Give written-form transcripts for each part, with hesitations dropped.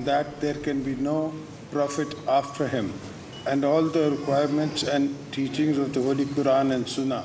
That there can be no prophet after him and all the requirements and teachings of the Holy Quran and Sunnah.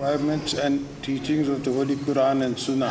Requirements and teachings of the Holy Quran and Sunnah.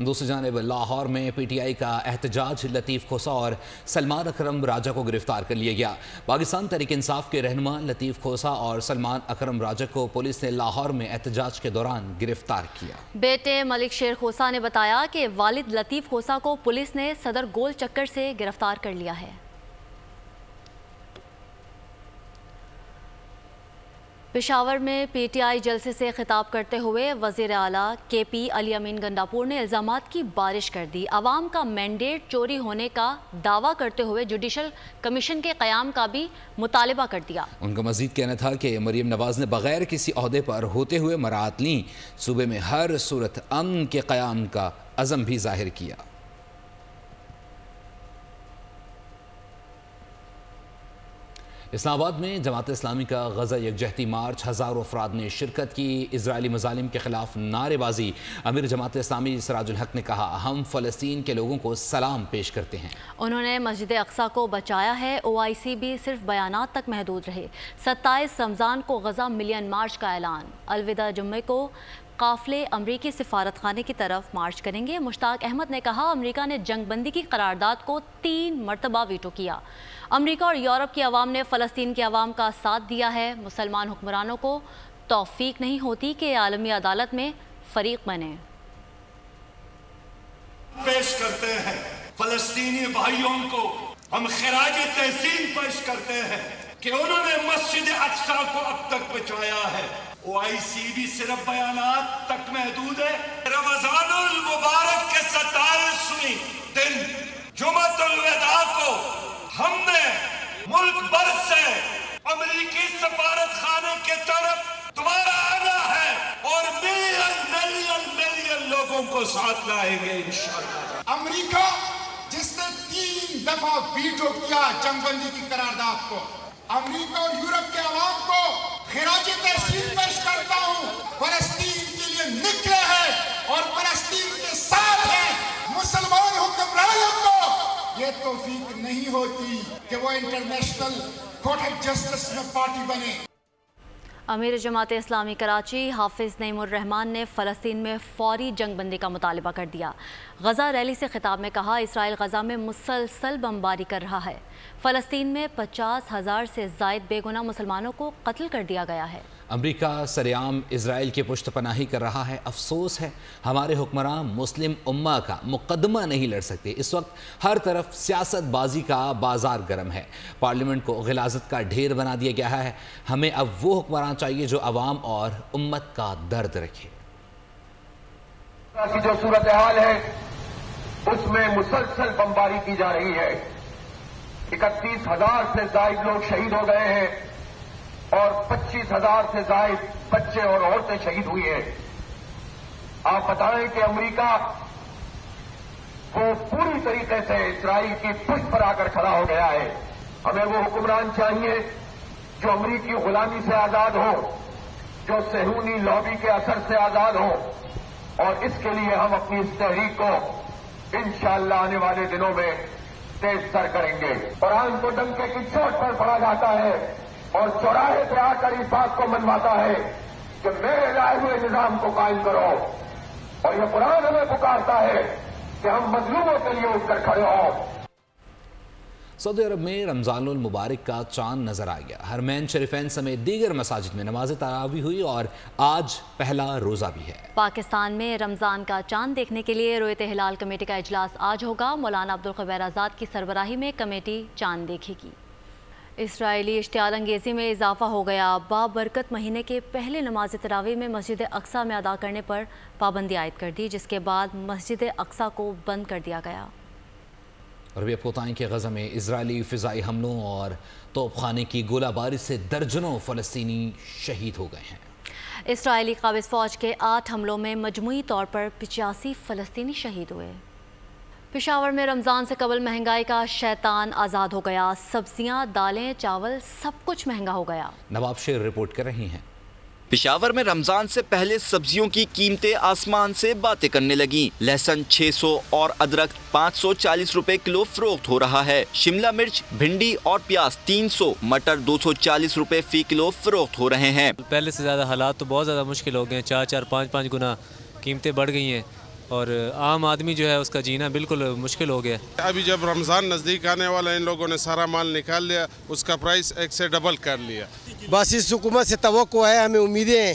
دوسری جانب لاہور میں P T I کا احتجاج، لطیف کھوسہ اور سلمان اکرم راجہ کو گرفتار کر لیا گیا۔ پاکستان تحریک انصاف کے رہنما لطیف کھوسہ اور سلمان اکرم راجہ کو پولیس نے لاہور میں احتجاج کے دوران گرفتار کیا۔ بیٹے ملک شیر کھوسہ نے بتایا کہ والد لطیف کھوسہ کو پولیس نے صدر گول چکر سے گرفتار کر لیا ہے۔ پشاور میں پی ٹی آئی جلسے سے خطاب کرتے ہوئے وزیر اعلیٰ کے پی علی امین گنڈاپور نے الزامات کی بارش کر دی۔ عوام کا مینڈیٹ چوری ہونے کا دعویٰ کرتے ہوئے جوڈیشل کمیشن کے قیام کا بھی مطالبہ کر دیا۔ ان کا مزید کہنا تھا کہ مریم نواز نے بغیر کسی عہدے پر ہوتے ہوئے مراعات لیں، صوبے میں ہر صورت امن کے قیام کا عزم بھی ظاہر کیا۔ اسلام آباد میں جماعت اسلامی کا غزہ یکجہتی مارچ، ہزاروں افراد نے شرکت کی۔ اسرائیلی مظالم کے خلاف نعرے بازی۔ امیر جماعت اسلامی سراج الحق نے کہا، ہم فلسطین کے لوگوں کو سلام پیش کرتے ہیں۔ انہوں نے مسجد اقصیٰ کو بچایا ہے۔ OIC بھی صرف بیانات تک محدود رہے۔ 27 رمضان کو غزہ ملین مارچ کا اعلان۔ الوداع جمعے کو قافلے امریکی سفارت خانے کی طرف مارچ کریں گے۔ مشتاق احمد نے کہا، امریکہ نے جنگ بندی کی قرارداد کو 3 مرتبہ ویٹو کیا۔ امریکہ اور یورپ کی عوام نے فلسطین کے عوام کا ساتھ دیا ہے۔ مسلمان حکمرانوں کو توفیق نہیں ہوتی کہ عالمی عدالت میں فریق بنے۔ پیش کرتے ہیں فلسطینی بھائیوں کو، ہم خراج تحسین پیش کرتے ہیں کہ انہوں نے مسجد اقصیٰ کو اب تک بچایا ہے۔ OIC بھی صرف بیانات تک محدود ہے۔ رمضان المبارک کے 27ویں دن جمعۃ الوداع کو ہم نے ملک بھر سے امریکی سفارت خانے کے طرف دوبارہ آنا ہے اور ملین لوگوں کو ساتھ لائیں گے انشاءاللہ۔ امریکہ جس نے 3 دفعہ ویٹو کیا جنگ بندی کی قرارداد کو، امریکہ اور یورپ کے عوام کو خراج تحسین پیش کرتا ہوں۔ فلسطین کے لیے نکلے ہیں اور فلسطین کے ساتھ ہیں۔ مسلمان حکمرانوں کو یہ توفیق نہیں ہوتی کہ وہ انٹرنیشنل کورٹ آف جسٹس میں پارٹی بنے۔ امیر جماعت اسلامی کراچی حافظ نعیم الرحمان نے فلسطین میں فوری جنگ بندی کا مطالبہ کر دیا۔ غزہ ریلی سے خطاب میں کہا، اسرائیل غزہ میں مسلسل بمباری کر رہا ہے۔ فلسطین میں 50,000 سے زائد بے گناہ مسلمانوں کو قتل کر دیا گیا ہے۔ امریکہ سرعام اسرائیل کی پشت پناہی کر رہا ہے۔ افسوس ہے ہمارے حکمران مسلم امہ کا مقدمہ نہیں لڑ سکتے۔ اس وقت ہر طرف سیاست بازی کا بازار گرم ہے۔ پارلیمنٹ کو غلاظت کا ڈھیر بنا دیا گیا ہے۔ ہمیں اب وہ حکمران چاہیے جو عوام اور امت کا درد رکھے۔ کی جو صورتحال ہے اس میں مسلسل بمباری کی جا رہی ہے۔ 31,000 سے زائد لوگ شہید ہو گئے ہیں اور 25,000 سے زائد بچے اور عورتیں شہید ہوئی ہیں۔ آپ بتائیں کہ امریکہ وہ پوری طریقے سے اسرائیل کی پشت پر آ کر کھڑا ہو گیا ہے۔ ہمیں وہ حکمران چاہیے جو امریکی غلامی سے آزاد ہو، جو صہیونی لابی کے اثر سے آزاد ہو، اور اس کے لیے ہم اپنی اس تحریک کو انشاءاللہ آنے والے دنوں میں تیز تر کریں گے۔ قرآن کو ڈنکے کی چوٹ پر پڑھا جاتا ہے اور چوراہے پہ آ کر اس بات کو منواتا ہے کہ میرے لائے ہوئے نظام کو قائم کرو، اور یہ قرآن ہمیں پکارتا ہے کہ ہم مظلوموں کے لیے اٹھ کر کھڑے ہوں۔ سعودی عرب میں رمضان المبارک کا چاند نظر آ گیا۔ حرمین شریفین سمیت دیگر مساجد میں نماز تراویح ہوئی اور آج پہلا روزہ بھی ہے۔ پاکستان میں رمضان کا چاند دیکھنے کے لیے رؤیت ہلال کمیٹی کا اجلاس آج ہوگا۔ مولانا عبدالخبیر آزاد کی سربراہی میں کمیٹی چاند دیکھے گی۔ اسرائیلی اشتعال انگیزی میں اضافہ ہو گیا۔ بابرکت مہینے کے پہلے نماز تراویح میں مسجد اقصیٰ میں ادا کرنے پر پابندی عائد کر دی، جس کے بعد مسجد اقصیٰ کو بند کر دیا گیا۔ اور بھی آپ کو بتائیں کہ غزہ میں اسرائیلی فضائی حملوں اور توپ خانے کی گولہ باری سے درجنوں فلسطینی شہید ہو گئے ہیں۔ اسرائیلی قابض فوج کے 8 حملوں میں مجموعی طور پر 85 فلسطینی شہید ہوئے۔ پشاور میں رمضان سے قبل مہنگائی کا شیطان آزاد ہو گیا۔ سبزیاں، دالیں، چاول سب کچھ مہنگا ہو گیا۔ نواب شیر رپورٹ کر رہی ہیں۔ پشاور میں رمضان سے پہلے سبزیوں کی قیمتیں آسمان سے باتیں کرنے لگیں۔ لہسن 600 اور ادرک 540 روپے کلو فروخت ہو رہا ہے۔ شملہ مرچ، بھنڈی اور پیاز 300، مٹر 240 روپے فی کلو فروخت ہو رہے ہیں۔ پہلے سے زیادہ حالات تو بہت زیادہ مشکل ہو گئے ہیں، 4-4 5-5 گنا قیمتیں بڑھ گئی ہیں۔ اور عام آدمی جو ہے اس کا جینا بالکل مشکل ہو گیا. ابھی جب رمضان نزدیک آنے والا ان لوگوں نے سارا مال نکال لیا, اس کا پرائس 1 سے ڈبل کر لیا. بس اس حکومت سے توقع ہے, ہمیں امیدیں ہیں,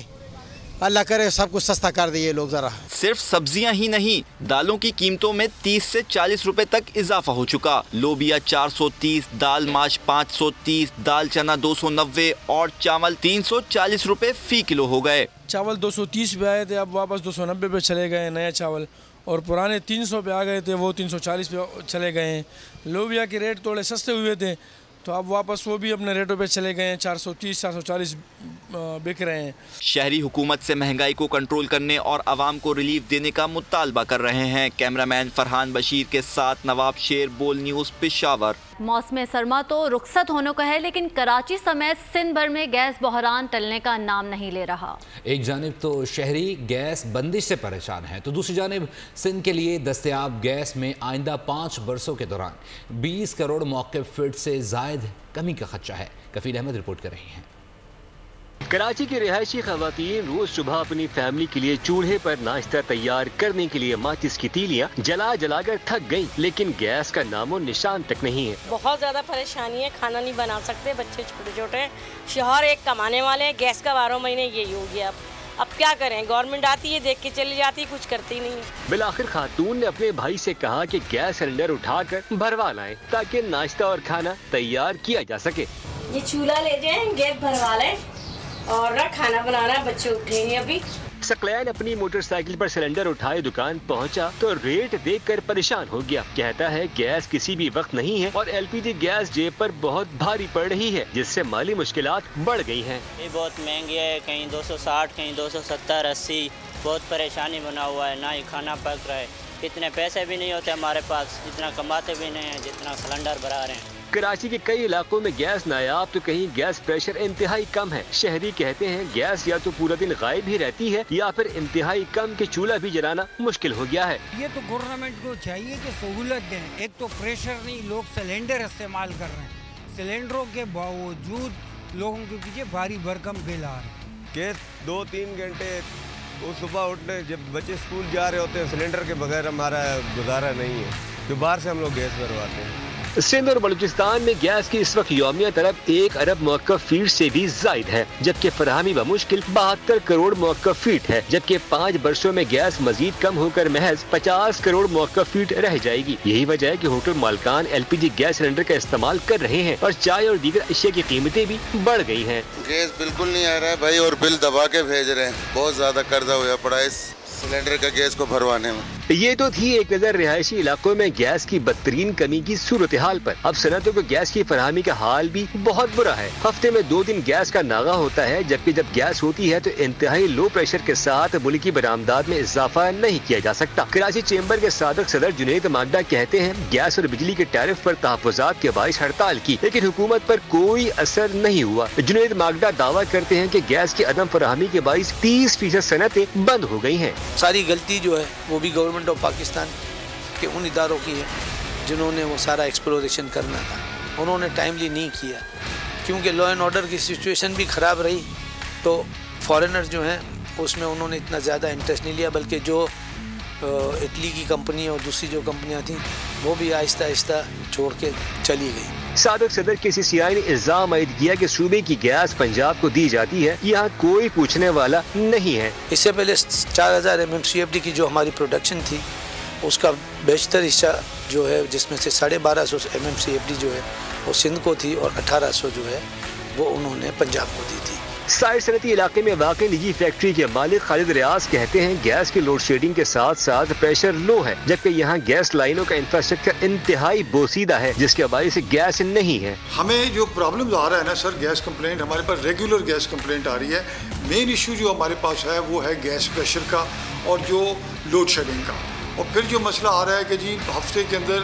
اللہ کرے سب کچھ سستا کر دے یہ لوگ ذرا. صرف سبزیاں ہی نہیں, دالوں کی قیمتوں میں 30 سے 40 روپے تک اضافہ ہو چکا. لوبیا 430, دال ماش 530, دال چنا 290 اور چاول 340 روپے فی کلو ہو گئے. چاول 230 پہ آئے تھے, اب واپس 290 پہ چلے گئے نیا چاول, اور پرانے 300 پہ آ گئے تھے, وہ 340 پہ چلے گئے ہیں. لوبیا کے ریٹ تھوڑے سستے ہوئے تھے تو اب واپس وہ بھی اپنے ریٹوں پہ چلے گئے ہیں, 430 440 بک رہے ہیں. شہری حکومت سے مہنگائی کو کنٹرول کرنے اور عوام کو ریلیف دینے کا مطالبہ کر رہے ہیں. کیمرامین فرحان بشیر کے ساتھ نواب شیر, بول نیوز, پشاور. موسم سرما تو رخصت ہونے کو ہے, لیکن کراچی سمیت سندھ بھر میں گیس بحران ٹلنے کا نام نہیں لے رہا. ایک جانب تو شہری گیس بندش سے پریشان ہے, تو دوسری جانب سندھ کے لیے دستیاب گیس میں آئندہ 5 برسوں کے دوران 20 کروڑ موقف فٹ سے زائد کمی کا خدشہ ہے. کفیل احمد رپورٹ کر رہی ہیں. کراچی کی رہائشی خواتین روز صبح اپنی فیملی کے لیے چولہے پر ناشتہ تیار کرنے کے لیے ماچس کی تیلیاں جلا جلا کر تھک گئیں, لیکن گیس کا نام و نشان تک نہیں ہے. بہت زیادہ پریشانی ہے, کھانا نہیں بنا سکتے, بچے چھوٹے چھوٹے ہیں, شوہر ایک کمانے والے ہیں, گیس کا 12 مہینے یہی ہو گیا. اب کیا کریں, گورنمنٹ آتی ہے دیکھ کے چلی جاتی ہے, کچھ کرتی نہیں. بالآخر خاتون نے اپنے بھائی سے کہا کہ گیس سلنڈر اٹھا کر بھروا لائیں تاکہ ناشتہ اور کھانا تیار کیا جا سکے. یہ چولہا لے جائیں, گیس بھروا لیں اور کھانا بنانا, بچے اٹھیں گے ابھی. ثقلین اپنی موٹر سائیکل پر سلنڈر اٹھائے دکان پہنچا تو ریٹ دیکھ کر پریشان ہو گیا. کہتا ہے گیس کسی بھی وقت نہیں ہے اور LPG گیس جیب پر بہت بھاری پڑ رہی ہے, جس سے مالی مشکلات بڑھ گئی ہیں. یہ بہت مہنگی ہے, کہیں 260, کہیں 270, 80, بہت پریشانی بنا ہوا ہے. نہ ہی کھانا پک رہا ہے, اتنے پیسے بھی نہیں ہوتے ہمارے پاس, اتنا کماتے بھی نہیں ہیں جتنا سلنڈر بھرا رہے ہیں. کراچی کے کئی علاقوں میں گیس نایاب تو کہیں گیس پریشر انتہائی کم ہے. شہری کہتے ہیں گیس یا تو پورا دن غائب ہی رہتی ہے یا پھر انتہائی کم کہ چولہا بھی جلانا مشکل ہو گیا ہے. یہ تو گورنمنٹ کو چاہیے کہ سہولت دیں. ایک تو پریشر نہیں, لوگ سلنڈر استعمال کر رہے ہیں, سلنڈروں کے باوجود لوگوں کے پیچھے بھاری بھرکم بل آ رہے ہیں. گیس 2-3 گھنٹے وہ صبح اٹھنے جب بچے اسکول جا رہے ہوتے ہیں, سلنڈر کے بغیر ہمارا گزارا نہیں ہے, جو باہر سے ہم لوگ گیس بھرواتے ہیں. سندھ اور بلوچستان میں گیس کی اس وقت یومیہ طلب 1 ارب موقف فیٹ سے بھی زائد ہے, جبکہ فراہمی بمشکل 72 کروڑ موقف فیٹ ہے, جبکہ 5 برسوں میں گیس مزید کم ہو کر محض 50 کروڑ موقف فیٹ رہ جائے گی. یہی وجہ ہے کہ ہوٹل مالکان LPG گیس سلنڈر کا استعمال کر رہے ہیں اور چائے اور دیگر اشیاء کی قیمتیں بھی بڑھ گئی ہیں. گیس بالکل نہیں آ رہا ہے بھائی, اور بل دبا کے بھیج رہے ہیں. بہت زیادہ قرضہ ہوا پڑا ہے اس سلنڈر کا گیس کو بھروانے میں. یہ تو تھی ایک نظر رہائشی علاقوں میں گیس کی بدترین کمی کی صورتحال پر. اب صنعتوں کو گیس کی فراہمی کا حال بھی بہت برا ہے. ہفتے میں 2 دن گیس کا ناغہ ہوتا ہے, جبکہ جب گیس ہوتی ہے تو انتہائی لو پریشر کے ساتھ ملکی برآمدات میں اضافہ نہیں کیا جا سکتا. کراچی چیمبر کے سابق صدر جنید ماگڈا کہتے ہیں گیس اور بجلی کے ٹیرف پر تحفظات کے باعث ہڑتال کی, لیکن حکومت پر کوئی اثر نہیں ہوا. جنید ماگڈا دعویٰ کرتے ہیں کہ گیس کی عدم فراہمی کے باعث 30% صنعتیں بند ہو گئی ہیں. ساری غلطی جو ہے وہ بھی گورنمنٹ آف پاکستان کے ان اداروں کی ہے جنہوں نے وہ سارا ایکسپلوریشن کرنا تھا, انہوں نے ٹائملی نہیں کیا, کیونکہ لا اینڈ آرڈر کی سچویشن بھی خراب رہی تو فارینر جو ہیں اس میں انہوں نے اتنا زیادہ انٹرسٹ نہیں لیا, بلکہ جو اٹلی کی کمپنی اور دوسری جو کمپنیاں تھیں وہ بھی آہستہ آہستہ چھوڑ کے چلی گئی. سابق صدر KCCI نے الزام عائد کیا کہ صوبے کی گیس پنجاب کو دی جاتی ہے, یہاں کوئی پوچھنے والا نہیں ہے. اس سے پہلے 4000 MMCFD کی جو ہماری پروڈکشن تھی اس کا بیشتر حصہ جو ہے, جس میں سے 1250 MMCFD جو ہے وہ سندھ کو تھی اور 1800 جو ہے وہ انہوں نے پنجاب کو دی تھی. سائر صنعتی علاقے میں واقع نجی فیکٹری کے مالک خالد ریاض کہتے ہیں گیس کی لوڈ شیڈنگ کے ساتھ ساتھ پریشر لو ہے, جبکہ یہاں گیس لائنوں کا انفراسٹرکچر انتہائی بوسیدہ ہے, جس کے باعث گیس نہیں ہے. ہمیں جو پرابلم آ رہا ہے نا سر, گیس کمپلینٹ ہمارے پاس ریگولر گیس کمپلینٹ آ رہی ہے. مین ایشو جو ہمارے پاس ہے وہ ہے گیس پریشر کا اور جو لوڈ شیڈنگ کا. اور پھر جو مسئلہ آ رہا ہے کہ جی ہفتے کے اندر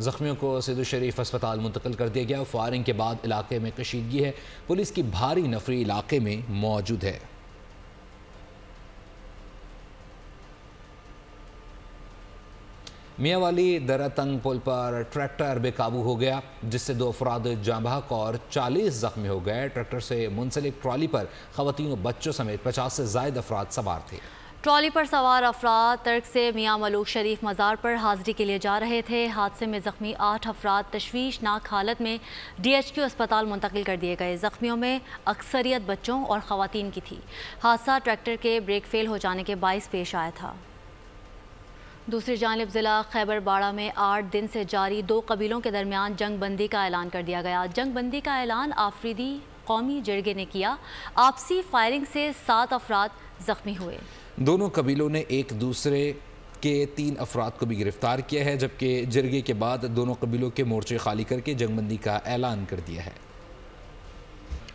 زخمیوں کو سید الشریف اسپتال منتقل کر دیا گیا۔ فائرنگ کے بعد علاقے میں کشیدگی ہے، پولیس کی بھاری نفری علاقے میں موجود ہے۔ میاں والی دراتنگ پل پر ٹریکٹر بے قابو ہو گیا، جس سے 2 افراد جاں بحق اور 40 زخمی ہو گئے۔ ٹریکٹر سے منسلک ٹرالی پر خواتین و بچوں سمیت 50 سے زائد افراد سوار تھے۔ ٹرالی پر سوار افراد ترک سے میاں ملوک شریف مزار پر حاضری کے لیے جا رہے تھے۔ حادثے میں زخمی 8 افراد تشویشناک حالت میں DHQ اسپتال منتقل کر دیے گئے۔ زخمیوں میں اکثریت بچوں اور خواتین کی تھی۔ حادثہ ٹریکٹر کے بریک فیل ہو جانے کے باعث پیش آیا تھا۔ دوسری جانب ضلع خیبر باڑہ میں 8 دن سے جاری 2 قبیلوں کے درمیان جنگ بندی کا اعلان کر دیا گیا۔ جنگ بندی کا اعلان آفریدی قومی جرگے نے کیا۔ آپسی فائرنگ سے 7 افراد زخمی ہوئے۔ دونوں قبیلوں نے ایک دوسرے کے 3 افراد کو بھی گرفتار کیا ہے، جبکہ جرگے کے بعد دونوں قبیلوں کے مورچے خالی کر کے جنگ بندی کا اعلان کر دیا ہے۔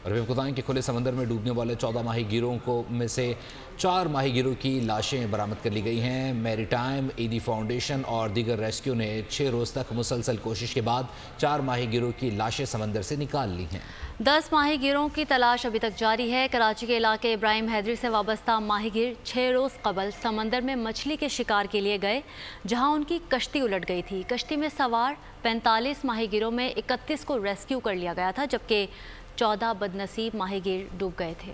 اور ہم بتائیں کہ کھلے سمندر میں ڈوبنے والے 14 ماہی گیروں میں سے 4 ماہی گیروں کی لاشیں برآمد کر لی گئی ہیں۔ میری ٹائم، ایڈی فاؤنڈیشن اور دیگر ریسکیو نے 6 روز تک مسلسل کوشش کے بعد 4 ماہی گیروں کی لاشیں سمندر سے نکال لی ہیں۔ 10 ماہی گیروں کی تلاش ابھی تک جاری ہے۔ کراچی کے علاقے ابراہیم حیدری سے وابستہ ماہی گیر 6 روز قبل سمندر میں مچھلی کے شکار کے لیے گئے، جہاں ان کی کشتی الٹ گئی تھی۔ کشتی میں سوار 45 ماہی گیروں میں 31 کو ریسکیو کر لیا گیا تھا، جبکہ 14 بدنصیب ماہی گیر ڈوب گئے تھے۔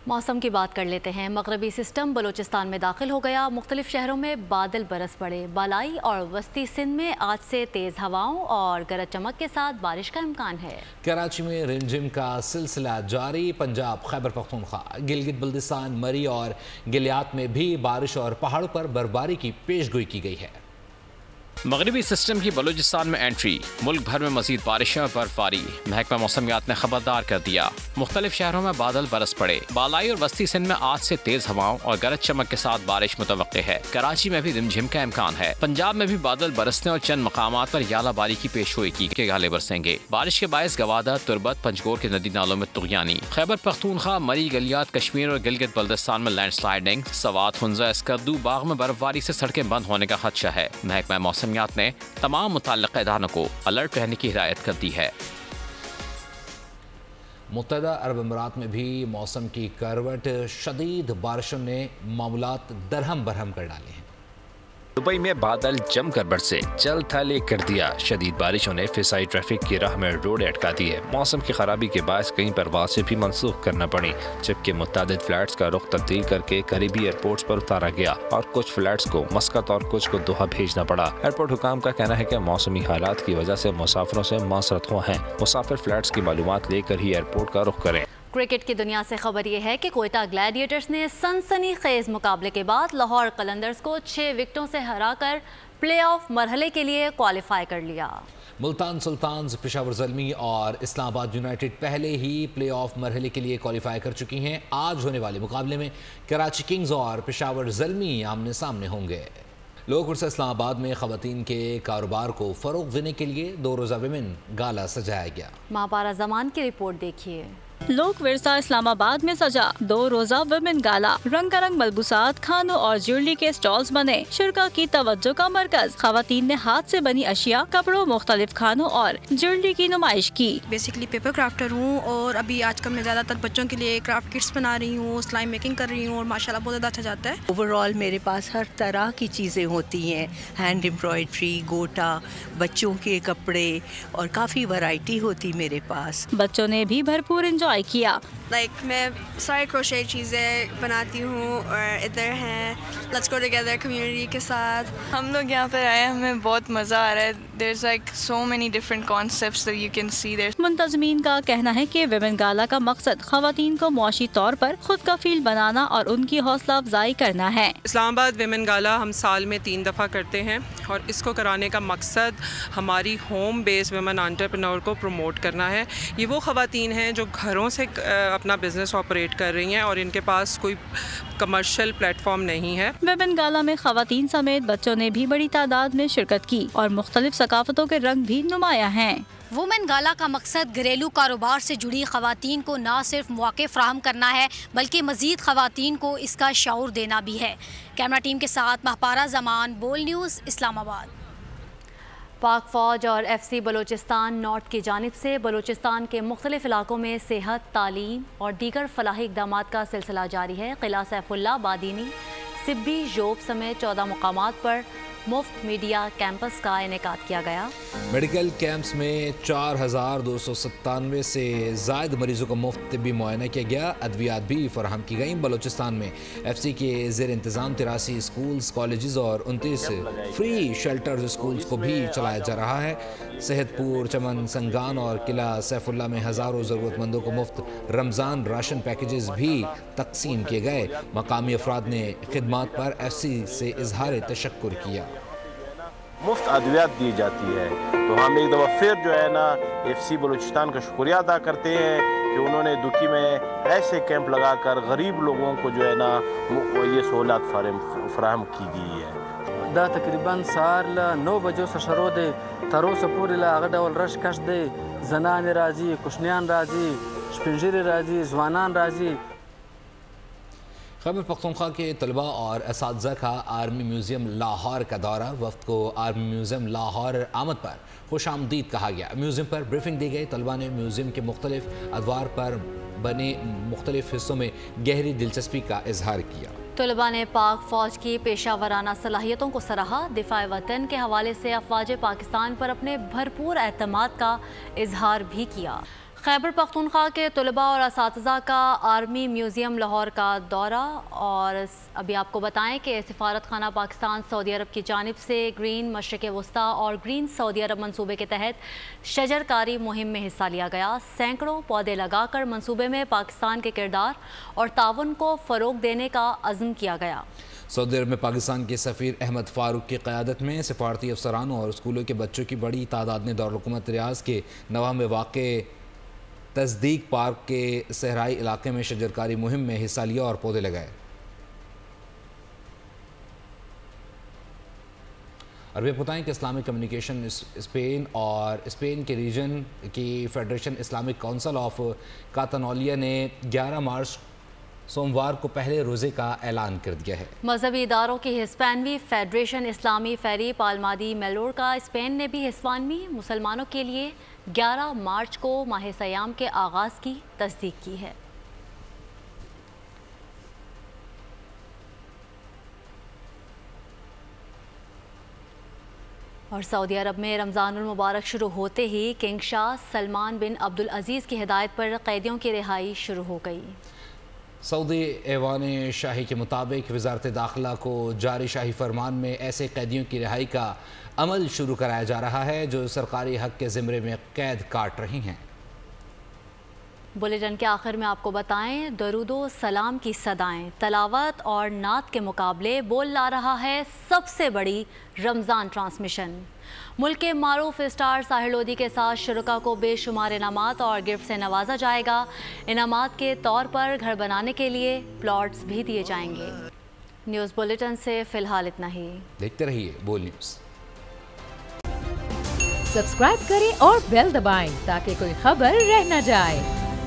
موسم کی بات کر لیتے ہیں۔ مغربی سسٹم بلوچستان میں داخل ہو گیا، مختلف شہروں میں بادل برس پڑے۔ بالائی اور وسطی سندھ میں آج سے تیز ہواؤں اور گرج چمک کے ساتھ بارش کا امکان ہے۔ کراچی میں رمجم کا سلسلہ جاری۔ پنجاب، خیبر پختونخوا، گلگت بلتستان، مری اور گلیات میں بھی بارش اور پہاڑوں پر برفباری کی پیشگوئی کی گئی ہے۔ مغربی سسٹم کی بلوچستان میں انٹری، ملک بھر میں مزید بارشیں اور برفباری۔ محکمہ موسمیات نے خبردار کر دیا، مختلف شہروں میں بادل برس پڑے۔ بالائی اور وسطی سندھ میں آج سے تیز ہواؤں اور گرج چمک کے ساتھ بارش متوقع ہے۔ کراچی میں بھی رمجھم کا امکان ہے۔ پنجاب میں بھی بادل برسنے اور چند مقامات پر یالہ باری کی پیشگوئی کی کہ گالے برسیں گے۔ بارش کے باعث گوادہ، تربت، پنجگور کے ندی نالوں میں طغیانی۔ خیبر پختونخوا، مری، گلیات، کشمیر اور گلگت بلتستان میں لینڈ سلائیڈنگ۔ سوات، ہنزہ، اسکردو، باغ میں برفباری سے سڑکیں بند ہونے کا خدشہ ہے۔ محکمہ موسمیات نے تمام متعلقہ اداروں کو الرٹ رہنے کی ہدایت کر دی ہے۔ متحدہ عرب امارات میں بھی موسم کی کروٹ، شدید بارشوں نے معاملات درہم برہم کر ڈالے ہیں۔ دبئی میں بادل جم کر برسے، چل تھلے کر دیا۔ شدید بارشوں نے فضائی ٹریفک کی راہ میں روڈیں اٹکا دی ہے۔ موسم کی خرابی کے باعث کئی پروازیں بھی منسوخ کرنا پڑیں، جبکہ متعدد فلائٹس کا رخ تبدیل کر کے قریبی ایئرپورٹس پر اتارا گیا اور کچھ فلائٹس کو مسقط اور کچھ کو دوحہ بھیجنا پڑا۔ ایئرپورٹ حکام کا کہنا ہے کہ موسمی حالات کی وجہ سے مسافروں سے معذرت خواہ ہیں۔ مسافر فلائٹس کی معلومات لے کر ہی ایئرپورٹ کا رخ کریں۔ کرکٹ کی دنیا سے خبر یہ ہے کہ کوئٹہ گلیڈیٹرز نے سنسنی خیز مقابلے کے بعد لاہور قلندرز کو 6 وکٹوں سے ہرا کر پلے آف مرحلے کے لیے کوالیفائی کر لیا۔ ملتان سلطانز، پشاور زلمی اور اسلام آباد یونائیٹڈ پہلے ہی پلے آف مرحلے کے لیے کوالیفائی کر چکی ہیں۔ آج ہونے والے مقابلے میں کراچی کنگز اور پشاور زلمی آمنے سامنے ہوں گے۔ لوگ سے اسلام آباد میں خواتین کے کاروبار کو فروغ دینے کے لیے 2 روزہ ویمن گالا سجایا گیا۔ ماپارا زمان کی رپورٹ دیکھیے۔ لوک ورثہ اسلام آباد میں سجا 2 روزہ ویمن گالا، رنگ رنگ ملبوسات، کھانوں اور جیولری کے سٹالز بنے، شرکا کی توجہ کا مرکز۔ خواتین نے ہاتھ سے بنی اشیاء، کپڑوں، مختلف کھانوں اور جیولری کی نمائش کی۔ بیسکلی پیپر کرافٹر ہوں اور ابھی آج کل میں زیادہ تر بچوں کے لیے کرافٹ کٹس بنا رہی ہوں، سلائی میکنگ کر رہی ہوں اور ماشاءاللہ بہت زیادہ اچھا جاتا ہے۔ اوور آل میرے پاس ہر طرح کی چیزیں ہوتی ہیں، ہینڈ امبرائڈری، گوٹا، بچوں کے کپڑے اور کافی ورائٹی ہوتی میرے پاس۔ بچوں نے بھی بھرپور انجوائے کیا۔ میں سارے کروشے چیزیں بناتی ہوں اور ادھر ہیں لیٹس گو ٹوگیدر کمیونٹی کے ساتھ۔ ہم لوگ یہاں پر آئے، ہمیں بہت مزہ آ رہا ہے۔ There's like so many different concepts that you can see there. منتظمین کا کہنا ہے کہ ویمن گالا کا مقصد خواتین کو معاشی طور پر خود کفیل بنانا اور ان کی حوصلہ افزائی کرنا ہے۔ اسلام آباد ویمن گالا ہم سال میں 3 دفعہ کرتے ہیں اور اس کو کرانے کا مقصد ہماری ہوم بیس ویمن انٹرپرینور کو پروموٹ کرنا ہے۔ یہ وہ خواتین ہیں جو گھروں سے اپنا بزنس آپریٹ کر رہی ہیں اور ان کے پاس کوئی کمرشل پلیٹ فارم نہیں ہے۔ ویمن گالا میں خواتین سمیت بچوں نے بھی بڑی تعداد میں شرکت کی اور مختلف ثقافتوں کے رنگ بھی نمایاں ہیں۔ وومن گالا کا مقصد گھریلو کاروبار سے جڑی خواتین کو نہ صرف مواقع فراہم کرنا ہے بلکہ مزید خواتین کو اس کا شعور دینا بھی ہے۔ کیمرہ ٹیم کے ساتھ مہپارہ زمان، بول نیوز، اسلام آباد۔ پاک فوج اور FC بلوچستان نارتھ کی جانب سے بلوچستان کے مختلف علاقوں میں صحت، تعلیم اور دیگر فلاحی اقدامات کا سلسلہ جاری ہے۔ قلعہ سیف اللہ، بادینی، سبی، جوب سمیت 14 مقامات پر مفت میڈیا کیمپس کا انعقاد کیا گیا۔ میڈیکل کیمپس میں 4297 سے زائد مریضوں کو مفت طبی معائنہ کیا گیا۔ ادویات بھی فراہم کی گئیں۔ بلوچستان میں FC کے زیر انتظام 83 اسکولز، کالجز اور 29 فری شیلٹرز اسکولز کو بھی چلایا جا رہا ہے۔ صحت پور، چمن، سنگان اور قلعہ سیف اللہ میں ہزاروں ضرورت مندوں کو مفت رمضان راشن پیکیجز بھی تقسیم کیے گئے۔ مقامی افراد نے خدمات پر FC سے اظہار تشکر کیا۔ مفت ادویات دی جاتی ہے، تو ہم ایک دفعہ پھر جو ہے نا FC بلوچستان کا شکریہ ادا کرتے ہیں کہ انہوں نے دکی میں ایسے کیمپ لگا کر غریب لوگوں کو جو ہے نا یہ سہولت فراہم کی گئی ہے۔ دا تقریباً سار 9 بجو سے شروع دے ترو سے پوری لاغ ڈول رش کش دے زنان راضی، کشنیان راضی، شپنجر راضی، زوانان راضی۔ خیبر پختونخوا کے طلباء اور اساتذہ کا آرمی میوزیم لاہور کا دورہ۔ وفد کو آرمی میوزیم لاہور آمد پر خوش آمدید کہا گیا۔ میوزیم پر بریفنگ دی گئی۔ طلباء نے میوزیم کے مختلف ادوار پر بنے مختلف حصوں میں گہری دلچسپی کا اظہار کیا۔ طلباء نے پاک فوج کی پیشہ ورانہ صلاحیتوں کو سراہا۔ دفاع وطن کے حوالے سے افواج پاکستان پر اپنے بھرپور اعتماد کا اظہار بھی کیا۔ خیبر پختونخوا کے طلباء اور اساتذہ کا آرمی میوزیم لاہور کا دورہ، اور ابھی آپ کو بتائیں کہ سفارت خانہ پاکستان سعودی عرب کی جانب سے گرین مشرق وسطیٰ اور گرین سعودی عرب منصوبے کے تحت شجر کاری مہم میں حصہ لیا گیا۔ سینکڑوں پودے لگا کر منصوبے میں پاکستان کے کردار اور تعاون کو فروغ دینے کا عزم کیا گیا۔ سعودی عرب میں پاکستان کے سفیر احمد فاروق کی قیادت میں سفارتی افسران اور اسکولوں کے بچوں کی بڑی تعداد نے دارالحکومت ریاض کے نواح میں واقع تصدیق پارک کے صحرائی علاقے میں شجرکاری مہم میں حصہ لیا اور پودے لگائے۔ اور بھی بتائیں کہ اسلامک کمیونیکیشن اسپین اور اسپین کے ریجن کی federation Islamic council of Catalonia نے 11 مارچ سوموار کو پہلے روزے کا اعلان کر دیا ہے۔ مذہبی اداروں کی ہسپانوی فیڈریشن اسلامی فیری پالمادی میلورکا اسپین نے بھی ہسپانوی مسلمانوں کے لیے 11 مارچ کو ماہ سیام کے آغاز کی تصدیق کی ہے۔ اور سعودی عرب میں رمضان المبارک شروع ہوتے ہی کنگ شاہ سلمان بن عبدالعزیز کی ہدایت پر قیدیوں کی رہائی شروع ہو گئی۔ سعودی ایوان شاہی کے مطابق وزارت داخلہ کو جاری شاہی فرمان میں ایسے قیدیوں کی رہائی کا عمل شروع کرایا جا رہا ہے جو سرکاری حق کے زمرے میں قید کاٹ رہی ہیں۔ بلیٹن کے آخر میں آپ کو بتائیں، درود و سلام کی صدائیں تلاوت اور نعت کے مقابلے بول لا رہا ہے سب سے بڑی رمضان ٹرانسمیشن۔ ملک کے معروف اسٹار ساحر لودھی کے ساتھ شرکا کو بے شمار انعامات اور گفٹ سے نوازا جائے گا۔ انعامات کے طور پر گھر بنانے کے لیے پلاٹس بھی دیے جائیں گے۔ نیوز بلیٹن سے فی الحال اتنا ہی۔ دیکھتے رہیے بول نیوز۔ سبسکرائب کریں اور بیل دبائیں تاکہ کوئی خبر رہ نہ جائے۔